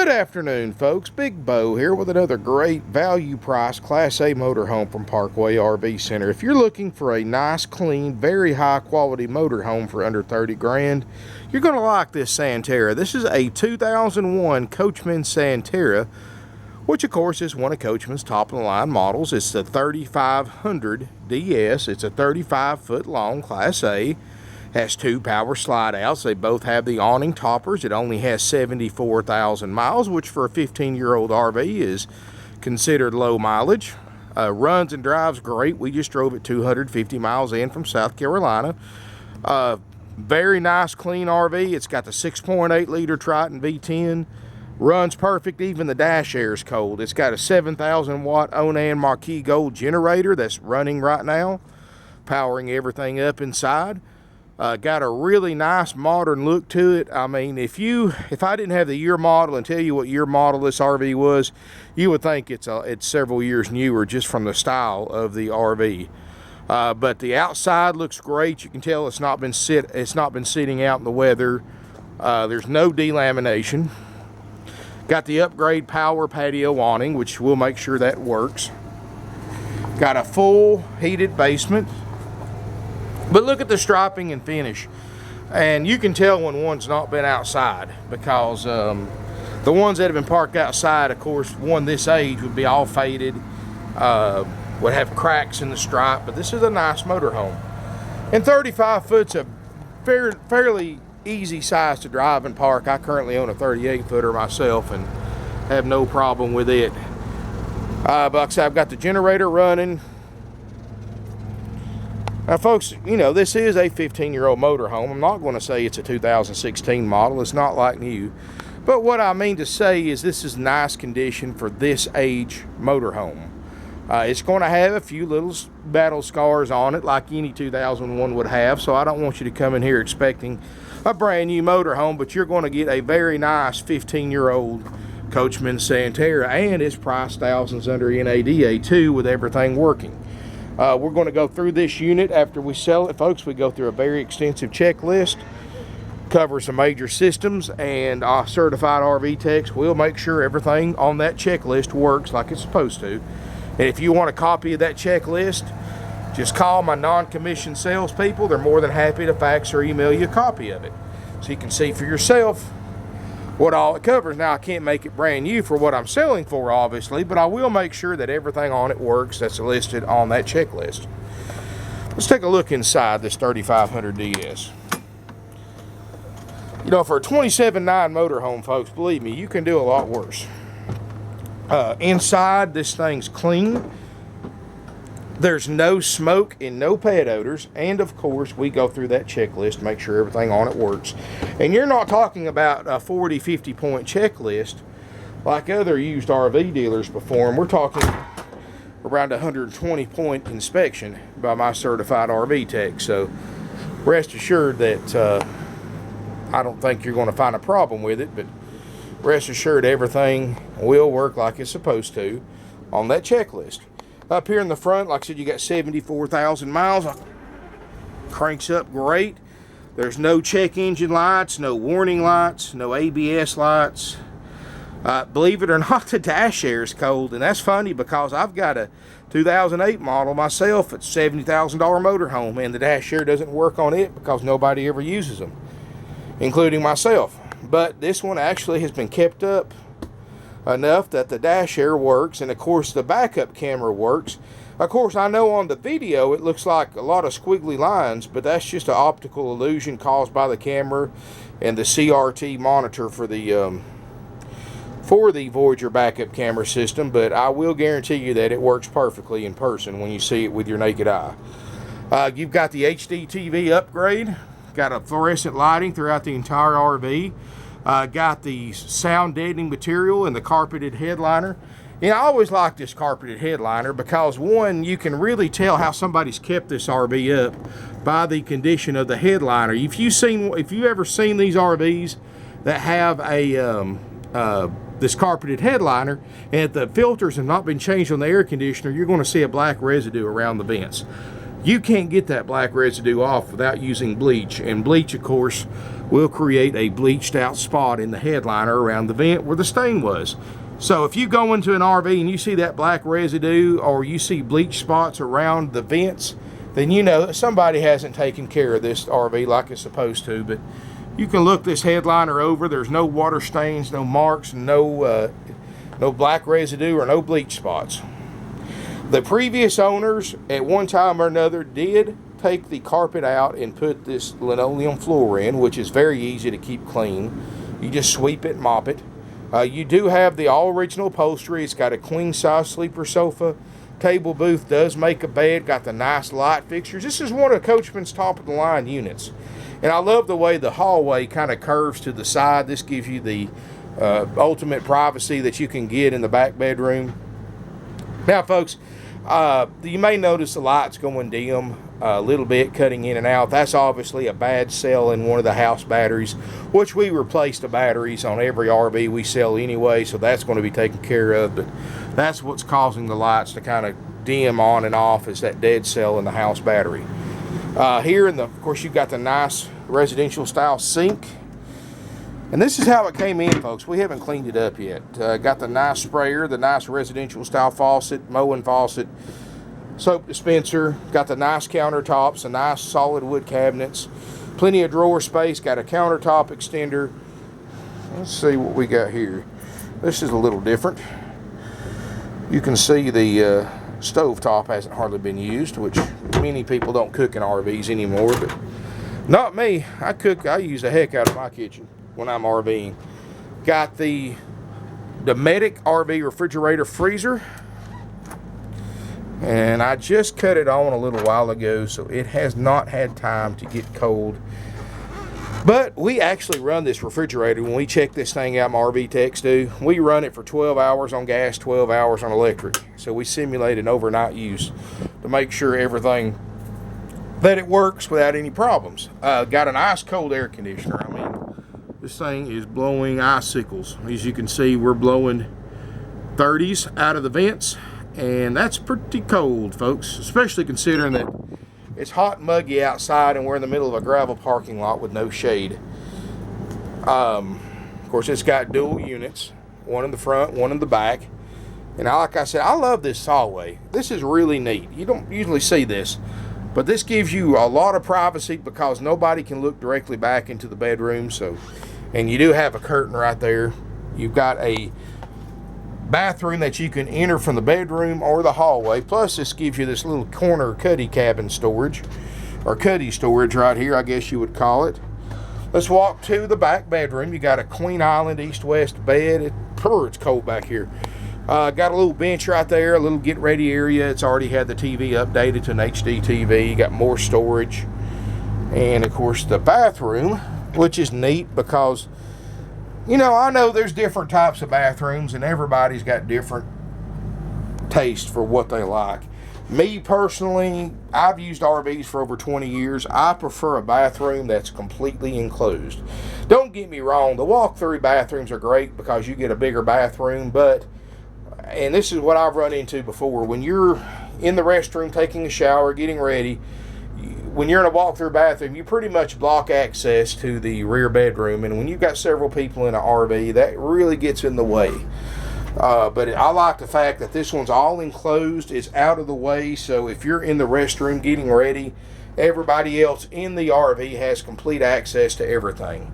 Good afternoon, folks. Big Bo here with another great value price Class A motorhome from Parkway RV Center. If you're looking for a nice, clean, very high quality motorhome for under 30 grand, you're going to like this Santara. This is a 2001 Coachmen Santara, which of course is one of Coachmen's top of the line models. It's the 3500 DS. It's a 35-foot long Class A. Has two power slide outs. They both have the awning toppers. It only has 74,000 miles, which for a 15-year-old RV is considered low mileage. Runs and drives great. We just drove it 250 miles in from South Carolina. Very nice, clean RV. It's got the 6.8 liter Triton V-10. Runs perfect. Even the dash air is cold. It's got a 7,000 watt Onan Marquee Gold generator that's running right now, powering everything up inside. Got a really nice modern look to it. I mean, if I didn't have the year model and tell you what year model this RV was, you would think it's several years newer just from the style of the RV. But the outside looks great. You can tell it's not been sitting out in the weather. There's no delamination. Got the upgrade power patio awning, which will make sure that works. Got a full heated basement. But look at the striping and finish, and you can tell when one's not been outside, because the ones that have been parked outside, of course, one this age would be all faded, would have cracks in the stripe. But this is a nice motorhome, and 35 foot's a fairly easy size to drive and park. I currently own a 38 footer myself and have no problem with it. But like I said, I've got the generator running. Now, folks, you know, this is a 15-year-old motorhome. I'm not going to say it's a 2016 model. It's not like new. But what I mean to say is this is nice condition for this age motorhome. It's going to have a few little battle scars on it like any 2001 would have. So I don't want you to come in here expecting a brand new motorhome. But you're going to get a very nice 15-year-old Coachmen Santara. And it's priced thousands under NADA too, with everything working. We're going to go through this unit after we sell it, folks. We go through a very extensive checklist, cover some major systems, and our certified RV techs will make sure everything on that checklist works like it's supposed to. And if you want a copy of that checklist, just call my non-commissioned salespeople. They're more than happy to fax or email you a copy of it, so you can see for yourself what all it covers. Now, I can't make it brand new for what I'm selling for, obviously, but I will make sure that everything on it works that's listed on that checklist. Let's take a look inside this 3500 DS. You know, for a 27.9 motorhome, folks, believe me, you can do a lot worse. Inside, this thing's clean. There's no smoke and no pet odors, and of course we go through that checklist to make sure everything on it works. And you're not talking about a 40-50 point checklist like other used RV dealers perform. We're talking around a 120 point inspection by my certified RV tech. So rest assured that I don't think you're going to find a problem with it, but rest assured everything will work like it's supposed to on that checklist. Up here in the front, like I said, you got 74,000 miles. Cranks up great. There's no check engine lights, no warning lights, no ABS lights. Believe it or not, the dash air is cold, and that's funny because I've got a 2008 model myself. It's a $70,000 motorhome, and the dash air doesn't work on it because nobody ever uses them, including myself. But this one actually has been kept up enough that the dash air works, and of course the backup camera works. Of course, I know on the video it looks like a lot of squiggly lines, but that's just an optical illusion caused by the camera and the CRT monitor for the Voyager backup camera system. But I will guarantee you that it works perfectly in person when you see it with your naked eye. You've got the HD TV upgrade, got a fluorescent lighting throughout the entire RV. Got the sound deadening material and the carpeted headliner. And I always like this carpeted headliner because, one, you can really tell how somebody's kept this RV up by the condition of the headliner. If you ever seen these RVs that have a this carpeted headliner and the filters have not been changed on the air conditioner, you're going to see a black residue around the vents. you can't get that black residue off without using bleach. And bleach, of course, will create a bleached out spot in the headliner around the vent where the stain was. So if you go into an RV and you see that black residue, or you see bleach spots around the vents, then you know that somebody hasn't taken care of this RV like it's supposed to. But you can look this headliner over. There's no water stains, no marks, no black residue, or no bleach spots. The previous owners at one time or another did take the carpet out and put this linoleum floor in, which is very easy to keep clean. You just sweep it, mop it. You do have the all original upholstery. It's got a queen size sleeper sofa. Table booth does make a bed. Got the nice light fixtures. This is one of Coachmen's top of the line units. And I love the way the hallway kind of curves to the side. This gives you the ultimate privacy that you can get in the back bedroom. Now, folks, you may notice the lights going dim a little bit, cutting in and out. That's obviously a bad cell in one of the house batteries, which we replace the batteries on every RV we sell anyway, so that's going to be taken care of. But that's what's causing the lights to kind of dim on and off, is that dead cell in the house battery. Here, of course, you've got the nice residential style sink. And this is how it came in, folks. We haven't cleaned it up yet. Got the nice sprayer, the nice residential style faucet, mowing faucet, soap dispenser. Got the nice countertops, the nice solid wood cabinets. Plenty of drawer space. Got a countertop extender. Let's see what we got here. This is a little different. You can see the stove top hasn't hardly been used, which many people don't cook in RVs anymore, but not me. I use the heck out of my kitchen when I'm RVing. Got the Dometic RV refrigerator freezer, and I just cut it on a little while ago, so it has not had time to get cold. But we actually run this refrigerator when we check this thing out. My RV techs do. We run it for 12 hours on gas, 12 hours on electric. So we simulate an overnight use to make sure everything that it works without any problems. Got an ice cold air conditioner. I mean, this thing is blowing icicles. As you can see, we're blowing 30s out of the vents, and that's pretty cold, folks, especially considering that it's hot and muggy outside and we're in the middle of a gravel parking lot with no shade. Of course, it's got dual units, one in the front, one in the back. And like I said, I love this hallway. This is really neat. You don't usually see this, but this gives you a lot of privacy because nobody can look directly back into the bedroom. So, and you do have a curtain right there. You've got a bathroom that you can enter from the bedroom or the hallway. Plus, this gives you this little corner cuddy cabin storage, or cuddy storage right here, I guess you would call it. Let's walk to the back bedroom. You got a Queen Island east-west bed. It's cold back here. Got a little bench right there, a little get-ready area. It's already had the TV updated to an HD TV. You got more storage. And, of course, the bathroom, which is neat because, you know, I know there's different types of bathrooms and everybody's got different taste for what they like. Me personally, I've used RVs for over 20 years. I prefer a bathroom that's completely enclosed. Don't get me wrong, the walk-through bathrooms are great because you get a bigger bathroom, but, and this is what I've run into before, when you're in the restroom taking a shower, getting ready, when you're in a walk-through bathroom, you pretty much block access to the rear bedroom. And when you've got several people in an RV, that really gets in the way. But I like the fact that this one's all enclosed, it's out of the way. So if you're in the restroom getting ready, everybody else in the RV has complete access to everything.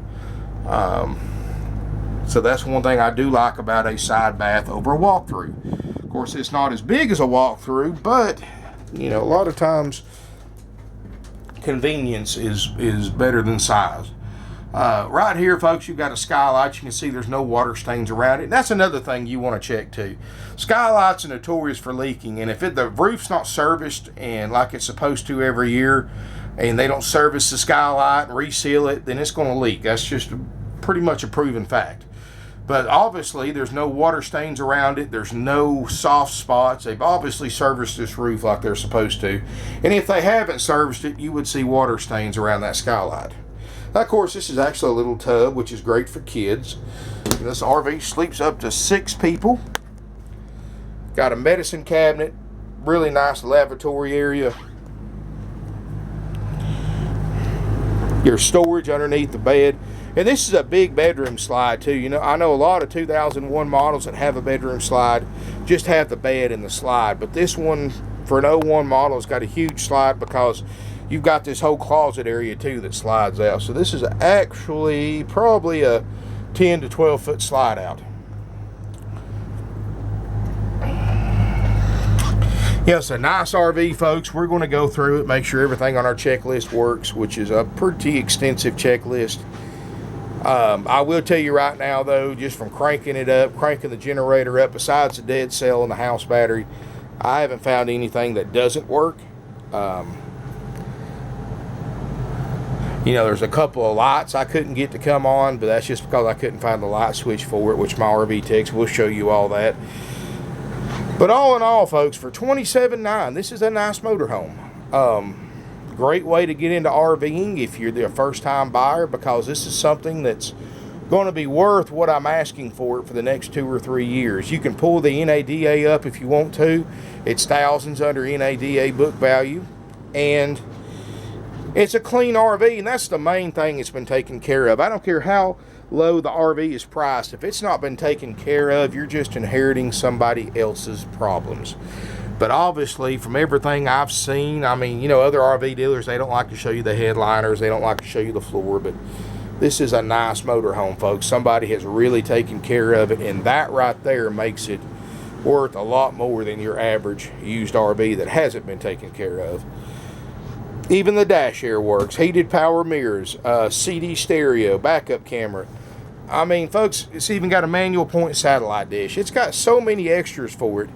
So that's one thing I do like about a side bath over a walk-through. Of course, it's not as big as a walk-through, but, you know, a lot of times convenience is better than size. Right here, folks, you've got a skylight. You can see there's no water stains around it. And that's another thing you want to check too. Skylights are notorious for leaking, and if the roof's not serviced and like it's supposed to every year, and they don't service the skylight and reseal it, then it's going to leak. That's just pretty much a proven fact. But obviously, there's no water stains around it. There's no soft spots. They've obviously serviced this roof like they're supposed to. And if they haven't serviced it, you would see water stains around that skylight. Now, of course, this is actually a little tub, which is great for kids. And this RV sleeps up to 6 people. Got a medicine cabinet, really nice lavatory area. your storage underneath the bed. And this is a big bedroom slide too. You know, I know a lot of 2001 models that have a bedroom slide just have the bed and the slide, but this one for an '01 model has got a huge slide because you've got this whole closet area too that slides out. So this is actually probably a 10 to 12 foot slide out. Yeah, it's a nice RV, folks. We're going to go through it, make sure everything on our checklist works, which is a pretty extensive checklist. I will tell you right now, though, just from cranking it up, cranking the generator up, besides the dead cell and the house battery, I haven't found anything that doesn't work. You know, there's a couple of lights I couldn't get to come on, but that's just because I couldn't find the light switch for it, which my RV techs will show you all that. But all in all, folks, for $27,900, this is a nice motorhome. Great way to get into RVing if you're the first-time buyer, because this is something that's going to be worth what I'm asking for it for the next 2 or 3 years. You can pull the NADA up if you want to. It's thousands under NADA book value, and it's a clean RV, and that's the main thing that's been taken care of. I don't care how low the RV is priced. If it's not been taken care of, you're just inheriting somebody else's problems. But obviously, from everything I've seen, I mean, you know, other RV dealers, they don't like to show you the headliners, they don't like to show you the floor, but this is a nice motorhome, folks. Somebody has really taken care of it, and that right there makes it worth a lot more than your average used RV that hasn't been taken care of. Even the dash air works, heated power mirrors, CD stereo, backup camera. I mean, folks, it's even got a manual point satellite dish. It's got so many extras for it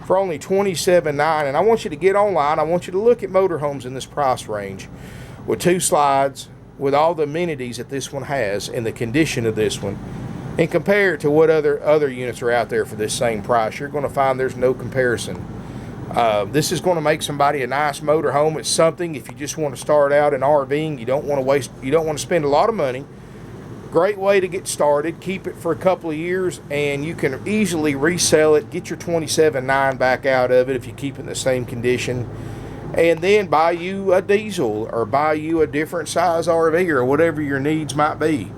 for only $27,900. And I want you to get online. I want you to look at motorhomes in this price range with 2 slides, with all the amenities that this one has and the condition of this one, and compare it to what other units are out there for this same price. You're going to find there's no comparison. This is going to make somebody a nice motorhome. It's something, if you just want to start out in RVing, you don't want to spend a lot of money. Great way to get started. Keep it for a couple of years, and you can easily resell it, get your $27,900 back out of it if you keep it in the same condition, and then buy you a diesel or buy you a different size RV or whatever your needs might be.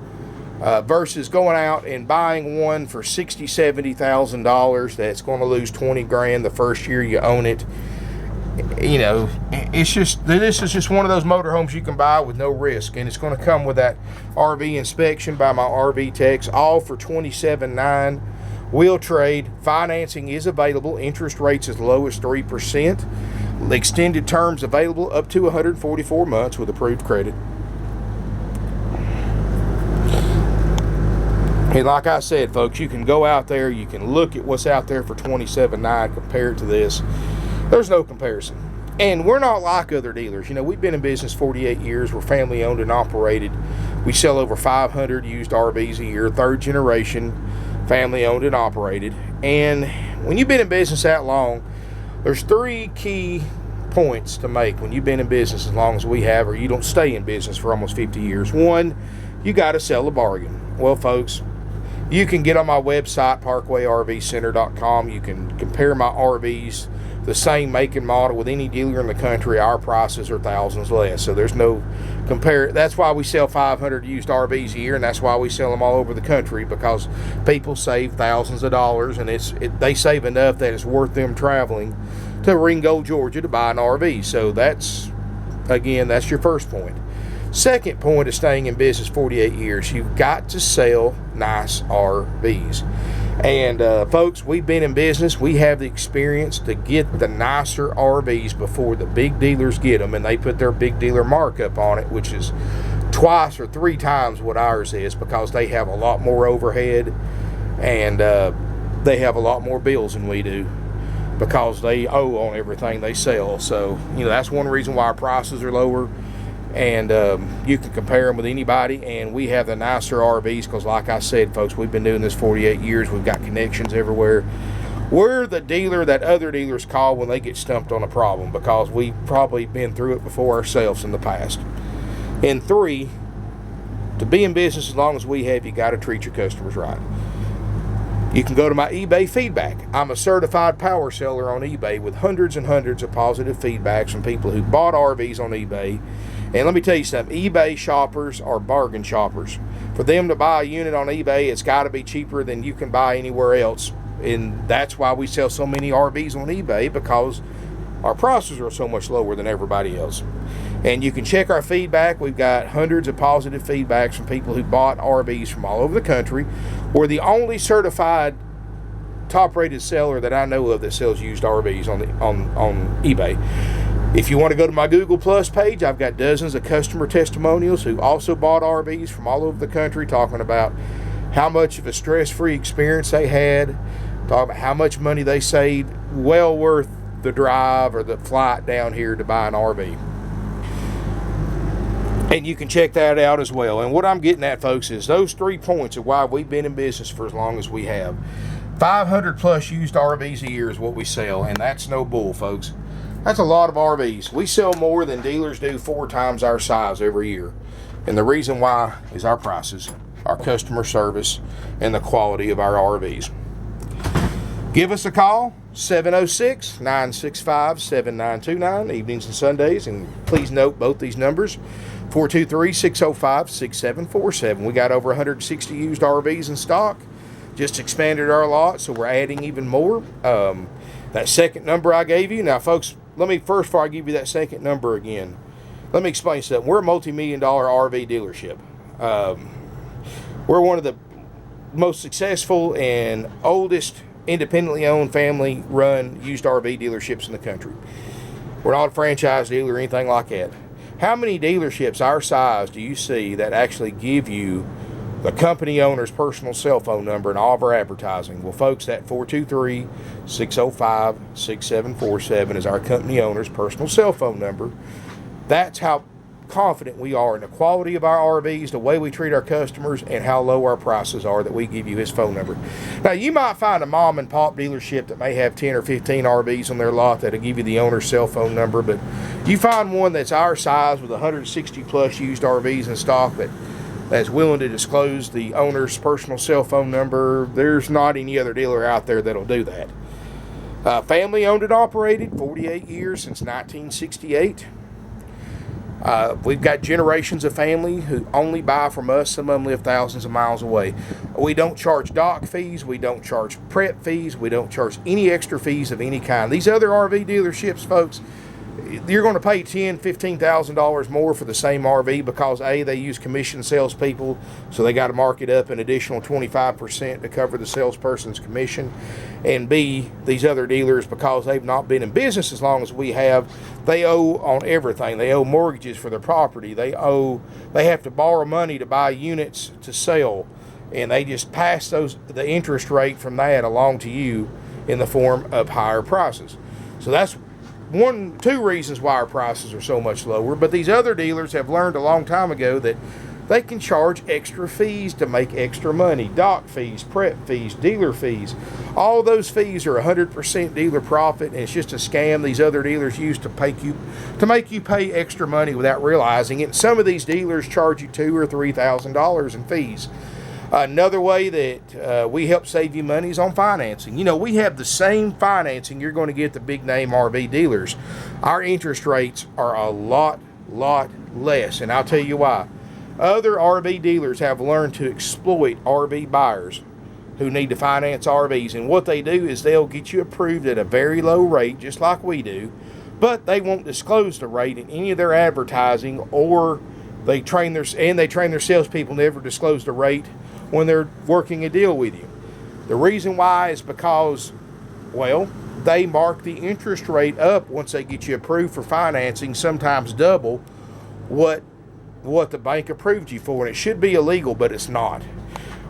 Versus going out and buying one for $60,000, $70,000 that's going to lose $20,000 the first year you own it. You know, this is just one of those motorhomes you can buy with no risk, and it's going to come with that RV inspection by my RV techs, all for $27,900. Will trade. Financing is available. Interest rates as low as 3%. Extended terms available up to 144 months with approved credit. And like I said, folks, you can go out there, you can look at what's out there for $27,900, compare it to this. There's no comparison. And we're not like other dealers. You know, we've been in business 48 years. We're family owned and operated. We sell over 500 used RVs a year, 3rd generation, family owned and operated. And when you've been in business that long, there's 3 key points to make when you've been in business as long as we have, or you don't stay in business for almost 50 years. 1, you got to sell a bargain. Well, folks, you can get on my website, parkwayRVcenter.com. You can compare my RVs, the same make and model, with any dealer in the country. Our prices are thousands less, so there's no compare. That's why we sell 500 used RVs a year, and that's why we sell them all over the country, because people save thousands of dollars, and they save enough that it's worth them traveling to Ringgold, Georgia to buy an RV. So that's your first point. Second point of staying in business 48 years, you've got to sell nice RVs. And folks, we've been in business. We have the experience to get the nicer RVs before the big dealers get them, and they put their big dealer markup on it, which is 2 or 3 times what ours is, because they have a lot more overhead, and they have a lot more bills than we do, because they owe on everything they sell. So, you know, that's one reason why our prices are lower. And you can compare them with anybody, and we have the nicer RVs because, like I said, folks, we've been doing this 48 years. We've got connections everywhere. We're the dealer that other dealers call when they get stumped on a problem, because we've probably been through it before ourselves in the past. And 3, to be in business as long as we have, you got to treat your customers right. You can go to my eBay feedback. I'm a certified power seller on eBay with hundreds and hundreds of positive feedbacks from people who bought RVs on eBay And let me tell you something, eBay shoppers are bargain shoppers. For them to buy a unit on eBay, it's got to be cheaper than you can buy anywhere else. And that's why we sell so many RVs on eBay, because our prices are so much lower than everybody else. And you can check our feedback. We've got hundreds of positive feedbacks from people who bought RVs from all over the country. We're the only certified top-rated seller that I know of that sells used RVs on eBay. If you want to go to my Google Plus page, I've got dozens of customer testimonials who also bought RVs from all over the country, talking about how much of a stress-free experience they had, talking about how much money they saved, well worth the drive or the flight down here to buy an RV. And you can check that out as well. And what I'm getting at, folks, is those 3 points of why we've been in business for as long as we have. 500 plus used RVs a year is what we sell, and that's no bull, folks. That's a lot of RVs. We sell more than dealers do 4 times our size every year. And the reason why is our prices, our customer service, and the quality of our RVs. Give us a call, 706-965-7929, evenings and Sundays. And please note both these numbers, 423-605-6747. We got over 160 used RVs in stock. Just expanded our lot, so we're adding even more. That second number I gave you. Now, folks, let me first, before I give you that second number again, let me explain something. We're a multi-million-dollar RV dealership. We're one of the most successful and oldest independently owned, family-run used RV dealerships in the country. We're not a franchise dealer or anything like that. How many dealerships our size do you see that actually give you the company owner's personal cell phone number and all of our advertising? Well, folks, that 423-605-6747 is our company owner's personal cell phone number. That's how confident we are in the quality of our RVs, the way we treat our customers, and how low our prices are that we give you his phone number. Now, you might find a mom and pop dealership that may have 10 or 15 RVs on their lot that'll give you the owner's cell phone number, but you find one that's our size with 160 plus used RVs in stock that's willing to disclose the owner's personal cell phone number, there's not any other dealer out there that'll do that. Family owned and operated, 48 years since 1968. We've got generations of family who only buy from us. Some of them live thousands of miles away. We don't charge dock fees. We don't charge prep fees. We don't charge any extra fees of any kind. These other RV dealerships, folks, you're going to pay $10,000, $15,000 more for the same RV because A, they use commission salespeople, so they got to mark it up an additional 25% to cover the salesperson's commission. And B, these other dealers, because they've not been in business as long as we have, they owe on everything. They owe mortgages for their property. They have to borrow money to buy units to sell, and they just pass the interest rate from that along to you in the form of higher prices. So that's two reasons why our prices are so much lower. But these other dealers have learned a long time ago that they can charge extra fees to make extra money. Dock fees, prep fees, dealer fees. All those fees are 100% dealer profit, and it's just a scam these other dealers use to make you pay extra money without realizing it. Some of these dealers charge you $2,000 or $3,000 in fees. Another way that we help save you money is on financing. You know, we have the same financing you're going to get at the big name RV dealers. Our interest rates are a lot less, and I'll tell you why. Other RV dealers have learned to exploit RV buyers who need to finance RVs, and what they do is they'll get you approved at a very low rate, just like we do, but they won't disclose the rate in any of their advertising, or they train their salespeople never disclose the rate when they're working a deal with you. The reason why is because, well, they mark the interest rate up once they get you approved for financing, sometimes double what the bank approved you for, and it should be illegal, but it's not.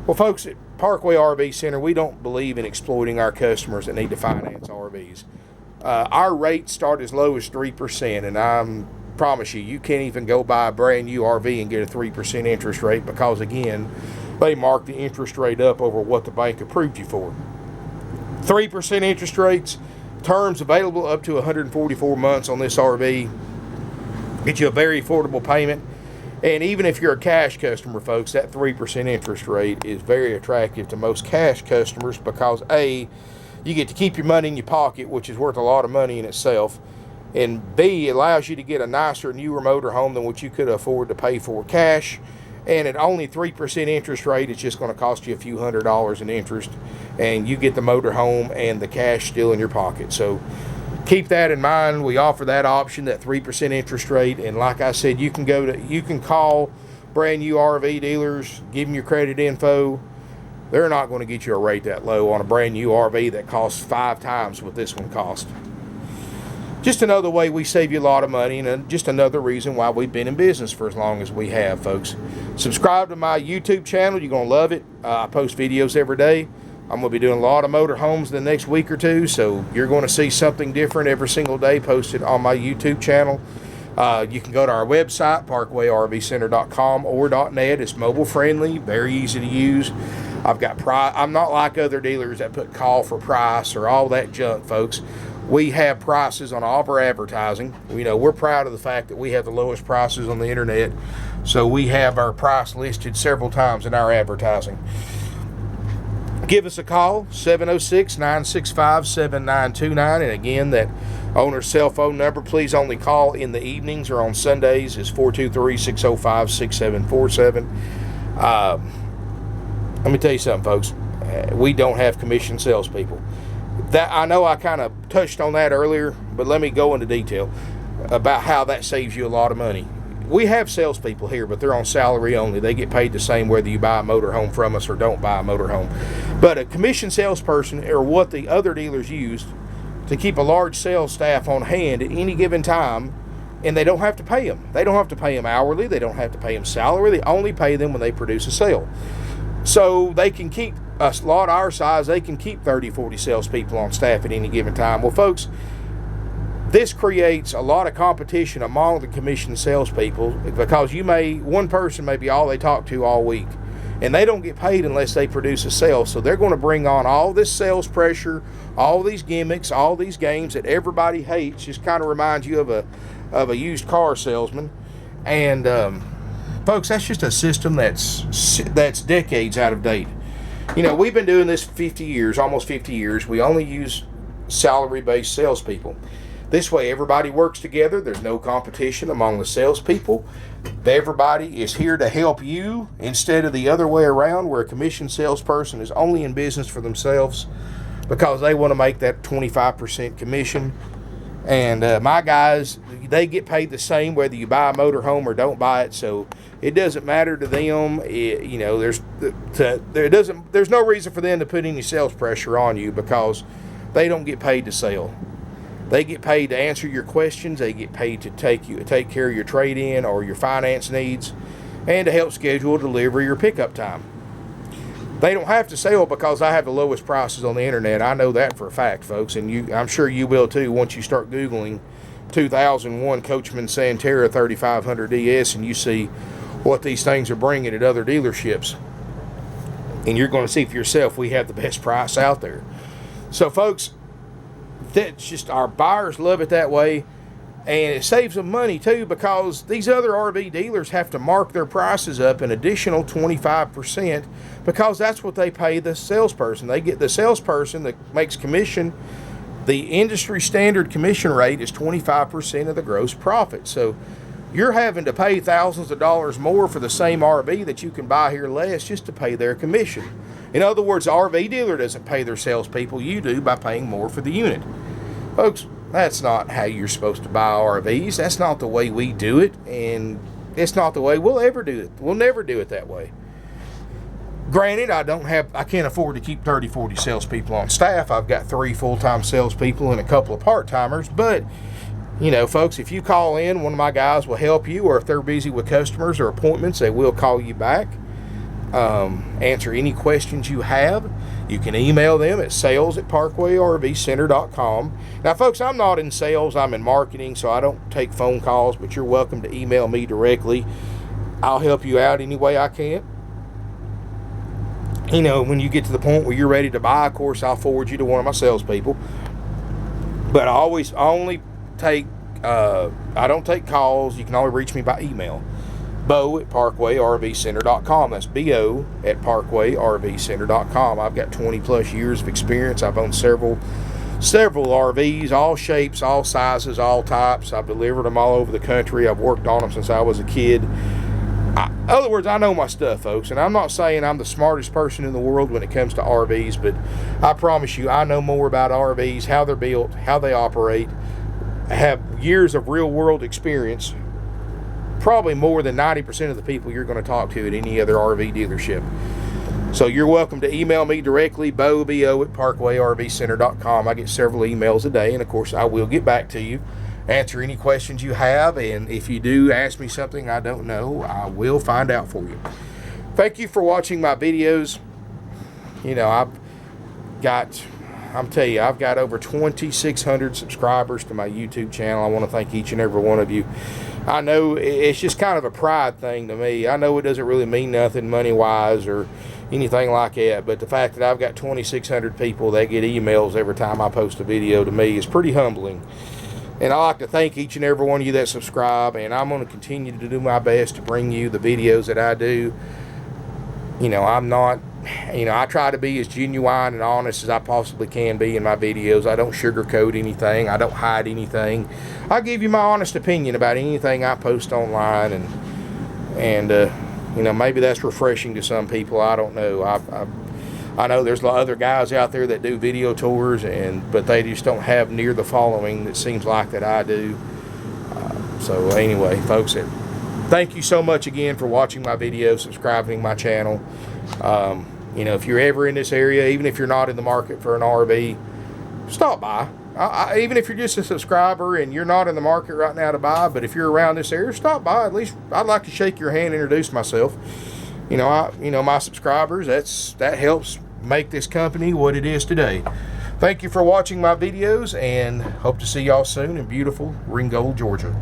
Well, folks, at Parkway RV Center, we don't believe in exploiting our customers that need to finance RVs. Our rates start as low as 3%, and I promise you can't even go buy a brand new RV and get a 3% interest rate because, again, they mark the interest rate up over what the bank approved you for. 3% interest rates, terms available up to 144 months on this RV. Get you a very affordable payment. And even if you're a cash customer, folks, that 3% interest rate is very attractive to most cash customers because, A, you get to keep your money in your pocket, which is worth a lot of money in itself. and B, it allows you to get a nicer, newer motorhome than what you could afford to pay for cash. And at only 3% interest rate, it's just going to cost you a few $100s in interest, and you get the motorhome and the cash still in your pocket. So keep that in mind. We offer that option, that 3% interest rate. And like I said, you can call brand new RV dealers, give them your credit info. They're not going to get you a rate that low on a brand new RV that costs 5 times what this one cost. Just another way we save you a lot of money, and just another reason why we've been in business for as long as we have, folks. Subscribe to my YouTube channel. You're going to love it. I post videos every day. I'm going to be doing a lot of motorhomes the next week or two, so you're going to see something different every single day posted on my YouTube channel. You can go to our website, parkwayrvcenter.com or .net. It's mobile friendly, very easy to use. I'm not like other dealers that put call for price or all that junk, folks. We have prices on all of our advertising. We're proud of the fact that we have the lowest prices on the internet, so we have our price listed several times in our advertising. Give us a call, 706-965-7929, and again, that owner's cell phone number, please only call in the evenings or on Sundays, is 423-605-6747. Let me tell you something, folks. We don't have commissioned salespeople. That I know I kind of touched on that earlier, but let me go into detail about how that saves you a lot of money. We have salespeople here, but they're on salary only. They get paid the same whether you buy a motorhome from us or don't buy a motorhome. But a commissioned salesperson are what the other dealers use to keep a large sales staff on hand at any given time, and they don't have to pay them. They don't have to pay them hourly. They don't have to pay them salary. They only pay them when they produce a sale. So they can keep a lot our size, they can keep 30, 40 salespeople on staff at any given time. Well, folks, this creates a lot of competition among the commissioned salespeople because one person may be all they talk to all week, and they don't get paid unless they produce a sale. So they're going to bring on all this sales pressure, all these gimmicks, all these games that everybody hates. Just kind of reminds you of a used car salesman. And folks, that's just a system that's decades out of date. We've been doing this 50 years, almost 50 years. We only use salary-based salespeople. This way, everybody works together. There's no competition among the salespeople. Everybody is here to help you instead of the other way around, where a commissioned salesperson is only in business for themselves because they want to make that 25% commission. And my guys, they get paid the same whether you buy a motorhome or don't buy it, so it doesn't matter to them. There's no reason for them to put any sales pressure on you because they don't get paid to sell. They get paid to answer your questions. They get paid to take care of your trade-in or your finance needs, and to help schedule delivery or pickup time. They don't have to sell because I have the lowest prices on the internet. I know that for a fact, folks, and I'm sure you will too once you start Googling 2001 Coachmen Santara 3500 DS and you see what these things are bringing at other dealerships. And you're going to see for yourself we have the best price out there. So, folks, that's just, our buyers love it that way. And it saves them money too, because these other RV dealers have to mark their prices up an additional 25% because that's what they pay the salesperson. They get the salesperson that makes commission. The industry standard commission rate is 25% of the gross profit. So you're having to pay thousands of dollars more for the same RV that you can buy here less just to pay their commission. In other words, the RV dealer doesn't pay their salespeople. You do by paying more for the unit. Folks, that's not how you're supposed to buy RVs. That's not the way we do it, and it's not the way we'll ever do it. We'll never do it that way. Granted, I can't afford to keep 30, 40 salespeople on staff. I've got 3 full-time salespeople and a couple of part-timers, but folks, if you call in, one of my guys will help you, or if they're busy with customers or appointments, they will call you back. Answer any questions you have. You can email them at sales@parkwayrvcenter.com. Now, folks, I'm not in sales. I'm in marketing, so I don't take phone calls, but you're welcome to email me directly. I'll help you out any way I can. When you get to the point where you're ready to buy, of course, I'll forward you to one of my salespeople. But I don't take calls. You can only reach me by email. Bo@parkwayrvcenter.com. That's BO@parkwayrvcenter.com. I've got 20 plus years of experience. I've owned several several RVs, all shapes, all sizes, all types. I've delivered them all over the country. I've worked on them since I was a kid. In other words, I know my stuff, folks, and I'm not saying I'm the smartest person in the world when it comes to RVs, but I promise you I know more about RVs, how they're built, how they operate. I have years of real-world experience, probably more than 90% of the people you're going to talk to at any other RV dealership. So you're welcome to email me directly, bo at parkwayrvcenter.com. I get several emails a day, and of course I will get back to you, answer any questions you have, and if you do ask me something I don't know, I will find out for you. Thank you for watching my videos. You know, I'm telling you, I've got over 2,600 subscribers to my YouTube channel. I want to thank each and every one of you. I know it's just kind of a pride thing to me. I know it doesn't really mean nothing money-wise or anything like that, but the fact that I've got 2,600 people that get emails every time I post a video, to me is pretty humbling. And I'd like to thank each and every one of you that subscribe, and I'm going to continue to do my best to bring you the videos that I do. You know, I try to be as genuine and honest as I possibly can be in my videos. I don't sugarcoat anything. I don't hide anything. I give you my honest opinion about anything I post online, and you know, maybe that's refreshing to some people. I don't know. I know there's a lot of other guys out there that do video tours, but they just don't have near the following that seems like that I do. So anyway, folks, thank you so much again for watching my videos, subscribing to my channel. You know, if you're ever in this area, even if you're not in the market for an RV, stop by. Even if you're just a subscriber and you're not in the market right now to buy, but if you're around this area, stop by. At least I'd like to shake your hand, introduce myself. You know, my subscribers, that helps make this company what it is today. Thank you for watching my videos, and hope to see y'all soon in beautiful Ringgold, Georgia.